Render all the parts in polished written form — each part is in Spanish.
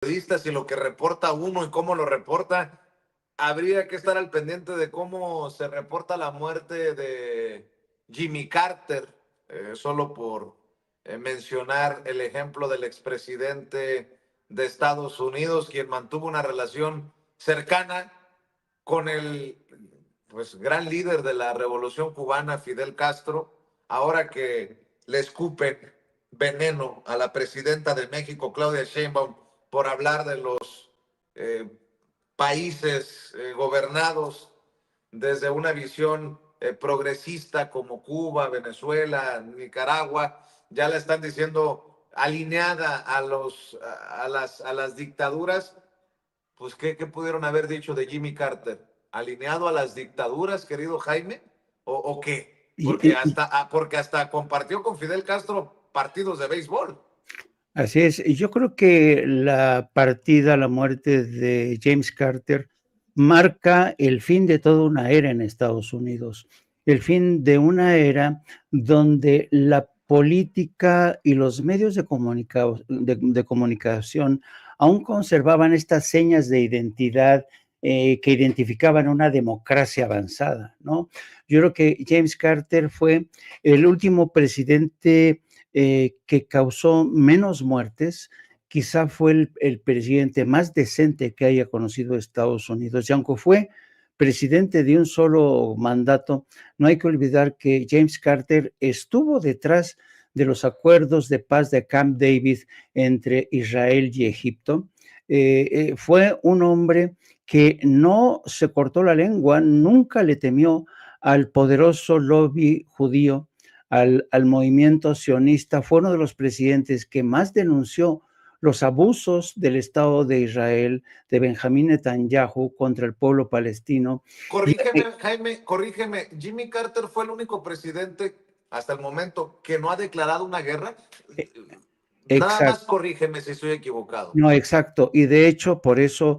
periodistas y lo que reporta uno y cómo lo reporta, habría que estar al pendiente de cómo se reporta la muerte de Jimmy Carter, solo por mencionar el ejemplo del expresidente de Estados Unidos, quien mantuvo una relación cercana con el pues, gran líder de la revolución cubana, Fidel Castro, ahora que le escupen veneno a la presidenta de México, Claudia Sheinbaum, por hablar de los países gobernados desde una visión progresista como Cuba, Venezuela, Nicaragua, ya la están diciendo alineada a las dictaduras. Pues, ¿qué pudieron haber dicho de Jimmy Carter? ¿Alineado a las dictaduras, querido Jaime? ¿O qué? Porque hasta compartió con Fidel Castro partidos de béisbol. Así es. Y yo creo que la muerte de James Carter marca el fin de toda una era en Estados Unidos, el fin de una era donde la política y los medios de comunicación aún conservaban estas señas de identidad que identificaban una democracia avanzada, ¿no? Yo creo que James Carter fue el último presidente que causó menos muertes, quizá fue el presidente más decente que haya conocido Estados Unidos, y aunque fue presidente de un solo mandato, no hay que olvidar que James Carter estuvo detrás de los acuerdos de paz de Camp David entre Israel y Egipto. Fue un hombre que no se cortó la lengua, nunca le temió al poderoso lobby judío, al movimiento sionista. Fue uno de los presidentes que más denunció los abusos del Estado de Israel, de Benjamín Netanyahu contra el pueblo palestino. Corrígeme, Jaime, corrígeme. ¿Jimmy Carter fue el único presidente hasta el momento que no ha declarado una guerra? Nada más corrígeme si estoy equivocado. No, exacto. Y de hecho, por eso,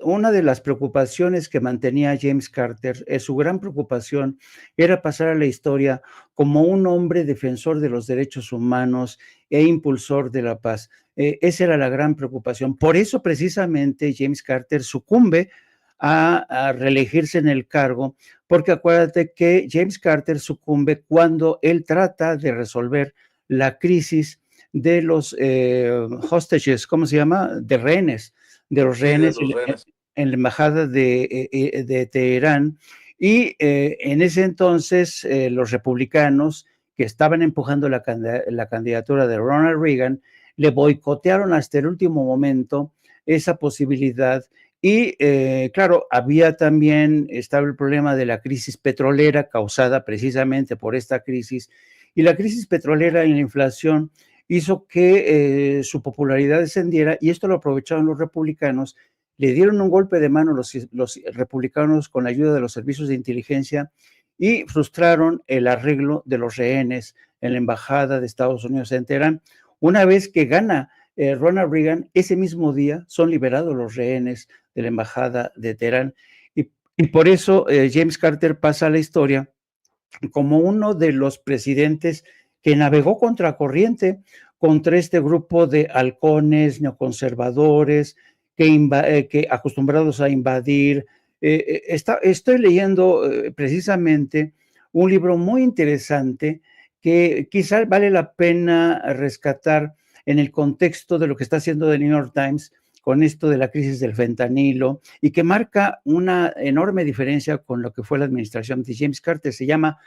una de las preocupaciones que mantenía James Carter, su gran preocupación era pasar a la historia como un hombre defensor de los derechos humanos e impulsor de la paz. Esa era la gran preocupación. Por eso, precisamente, James Carter sucumbe a reelegirse en el cargo, porque acuérdate que James Carter sucumbe cuando él trata de resolver la crisis de los hostages, ¿cómo se llama? De rehenes, de los rehenes, sí, en la embajada de Teherán. Y en ese entonces los republicanos que estaban empujando la candidatura de Ronald Reagan le boicotearon hasta el último momento esa posibilidad. Y claro, estaba el problema de la crisis petrolera causada precisamente por esta crisis, y la crisis petrolera y la inflación hizo que su popularidad descendiera, y esto lo aprovecharon los republicanos. Le dieron un golpe de mano los republicanos con la ayuda de los servicios de inteligencia y frustraron el arreglo de los rehenes en la embajada de Estados Unidos en Teherán. Una vez que gana Ronald Reagan, ese mismo día son liberados los rehenes de la embajada de Teherán, y por eso James Carter pasa a la historia como uno de los presidentes que navegó contracorriente contra este grupo de halcones neoconservadores que acostumbrados a invadir. Estoy leyendo precisamente un libro muy interesante que quizás vale la pena rescatar en el contexto de lo que está haciendo The New York Times con esto de la crisis del fentanilo, y que marca una enorme diferencia con lo que fue la administración de James Carter. Se llama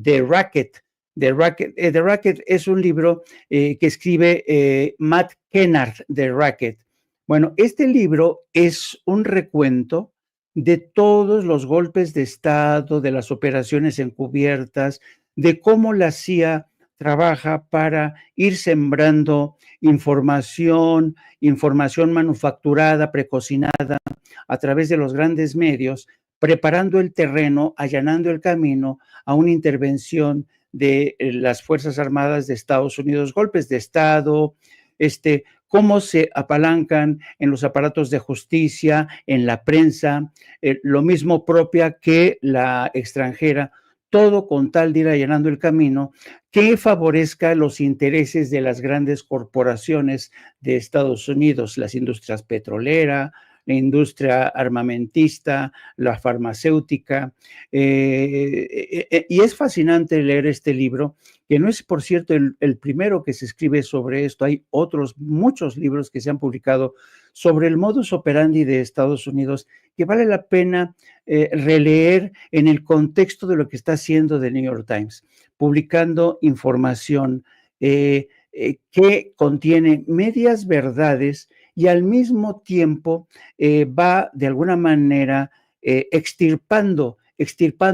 The Racket. The Racket es un libro que escribe Matt Kennard, The Racket. Bueno, este libro es un recuento de todos los golpes de Estado, de las operaciones encubiertas, de cómo la CIA trabaja para ir sembrando información manufacturada, precocinada, a través de los grandes medios, preparando el terreno, allanando el camino a una intervención de las Fuerzas Armadas de Estados Unidos, golpes de Estado, cómo se apalancan en los aparatos de justicia, en la prensa, lo mismo propia que la extranjera. todo con tal de ir allanando el camino que favorezca los intereses de las grandes corporaciones de Estados Unidos, las industrias petrolera, la industria armamentista, la farmacéutica. Y es fascinante leer este libro, que no es, por cierto, el primero que se escribe sobre esto. Hay otros, muchos libros que se han publicado sobre el modus operandi de Estados Unidos, que vale la pena releer en el contexto de lo que está haciendo The New York Times, publicando información que contiene medias verdades y al mismo tiempo va de alguna manera extirpando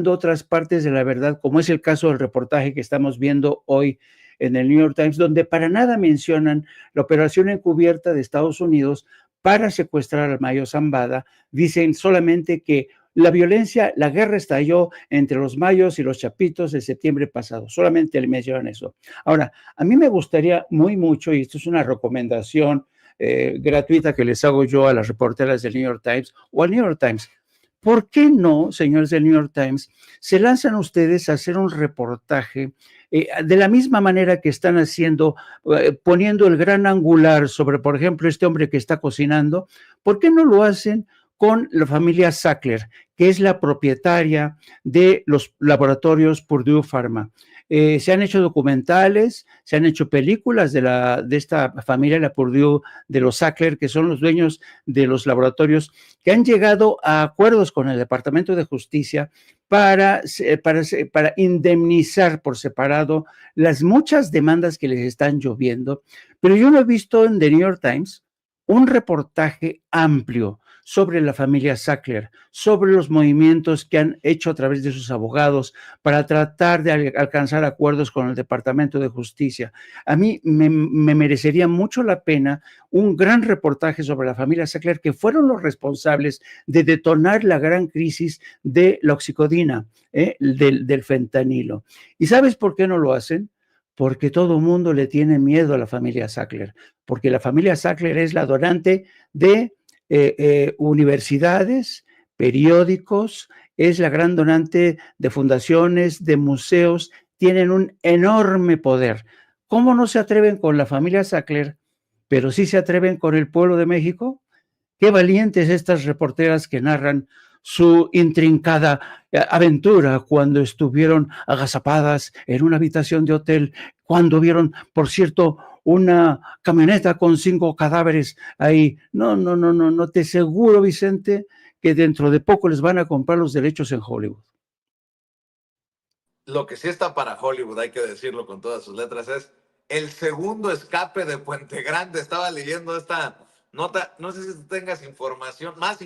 otras partes de la verdad, como es el caso del reportaje que estamos viendo hoy en el New York Times, donde para nada mencionan la operación encubierta de Estados Unidos para secuestrar al Mayo Zambada. Dicen solamente que la violencia, la guerra estalló entre los mayos y los chapitos de septiembre pasado. Solamente le mencionan eso. Ahora, a mí me gustaría muy mucho, y esto es una recomendación gratuita que les hago yo a las reporteras del New York Times o al New York Times. ¿Por qué no, señores del New York Times, se lanzan ustedes a hacer un reportaje de la misma manera que están haciendo, poniendo el gran angular sobre, por ejemplo, este hombre que está cocinando? ¿Por qué no lo hacen con la familia Sackler, que es la propietaria de los laboratorios Purdue Pharma? Se han hecho documentales, se han hecho películas de esta familia, la Purdue, de los Sackler, que son los dueños de los laboratorios, que han llegado a acuerdos con el Departamento de Justicia para indemnizar por separado las muchas demandas que les están lloviendo. Pero yo no he visto en The New York Times un reportaje amplio sobre la familia Sackler, sobre los movimientos que han hecho a través de sus abogados para tratar de alcanzar acuerdos con el Departamento de Justicia. A mí me merecería mucho la pena un gran reportaje sobre la familia Sackler, que fueron los responsables de detonar la gran crisis de la oxicodina, del fentanilo. ¿Y sabes por qué no lo hacen? Porque todo el mundo le tiene miedo a la familia Sackler, porque la familia Sackler es la donante de universidades, periódicos, es la gran donante de fundaciones, de museos, tienen un enorme poder. ¿Cómo no se atreven con la familia Sackler, pero sí se atreven con el pueblo de México? Qué valientes estas reporteras que narran su intrincada aventura cuando estuvieron agazapadas en una habitación de hotel, cuando vieron, por cierto, una camioneta con 5 cadáveres ahí. No, no, no, no, no, te aseguro, Vicente, que dentro de poco les van a comprar los derechos en Hollywood. Lo que sí está para Hollywood, hay que decirlo con todas sus letras, es el segundo escape de Puente Grande. Estaba leyendo esta nota, no sé si tú tengas información, más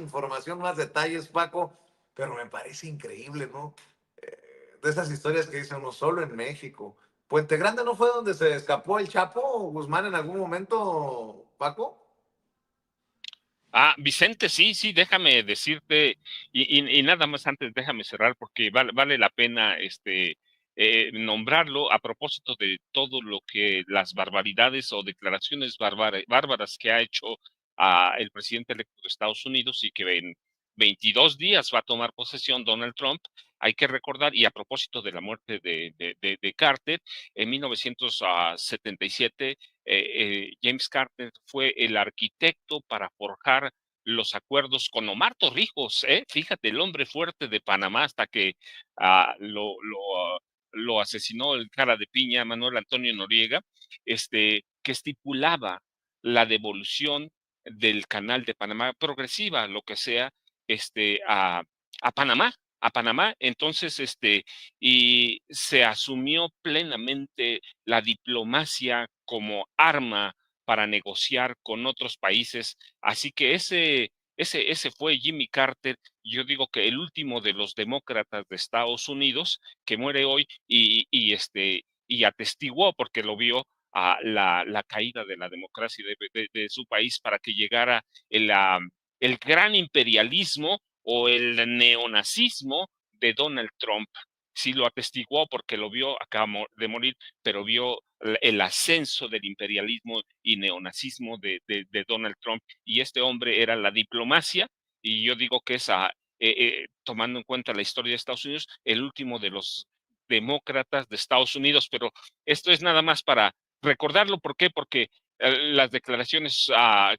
detalles, Paco, pero me parece increíble, ¿no? De esas historias que dicen uno solo en México. ¿Puente Grande no fue donde se escapó el Chapo Guzmán en algún momento, Paco? Ah, Vicente, sí, sí, déjame decirte, y nada más antes déjame cerrar porque vale la pena nombrarlo a propósito de todo lo que las barbaridades o declaraciones bárbaras que ha hecho el presidente electo de Estados Unidos y que en 22 días va a tomar posesión Donald Trump. Hay que recordar, y a propósito de la muerte de Carter, en 1977 James Carter fue el arquitecto para forjar los acuerdos con Omar Torrijos, fíjate, el hombre fuerte de Panamá, hasta que lo asesinó el cara de piña Manuel Antonio Noriega, que estipulaba la devolución del canal de Panamá progresiva, lo que sea, este, a, a Panamá, a Panamá. Entonces, y se asumió plenamente la diplomacia como arma para negociar con otros países. Así que ese fue Jimmy Carter, yo digo que el último de los demócratas de Estados Unidos, que muere hoy y atestiguó, porque lo vio, a la caída de la democracia de su país para que llegara el gran imperialismo o el neonazismo de Donald Trump. Sí lo atestiguó porque lo vio, acaba de morir, pero vio el ascenso del imperialismo y neonazismo de Donald Trump. Y este hombre era la diplomacia, y yo digo que tomando en cuenta la historia de Estados Unidos, el último demócratas de Estados Unidos, pero esto es nada más para recordarlo. ¿Por qué? Porque las declaraciones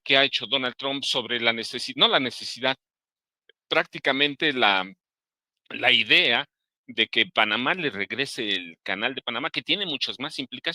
que ha hecho Donald Trump sobre la necesidad, no la necesidad, prácticamente la idea de que Panamá le regrese el canal de Panamá, que tiene muchas más implicaciones.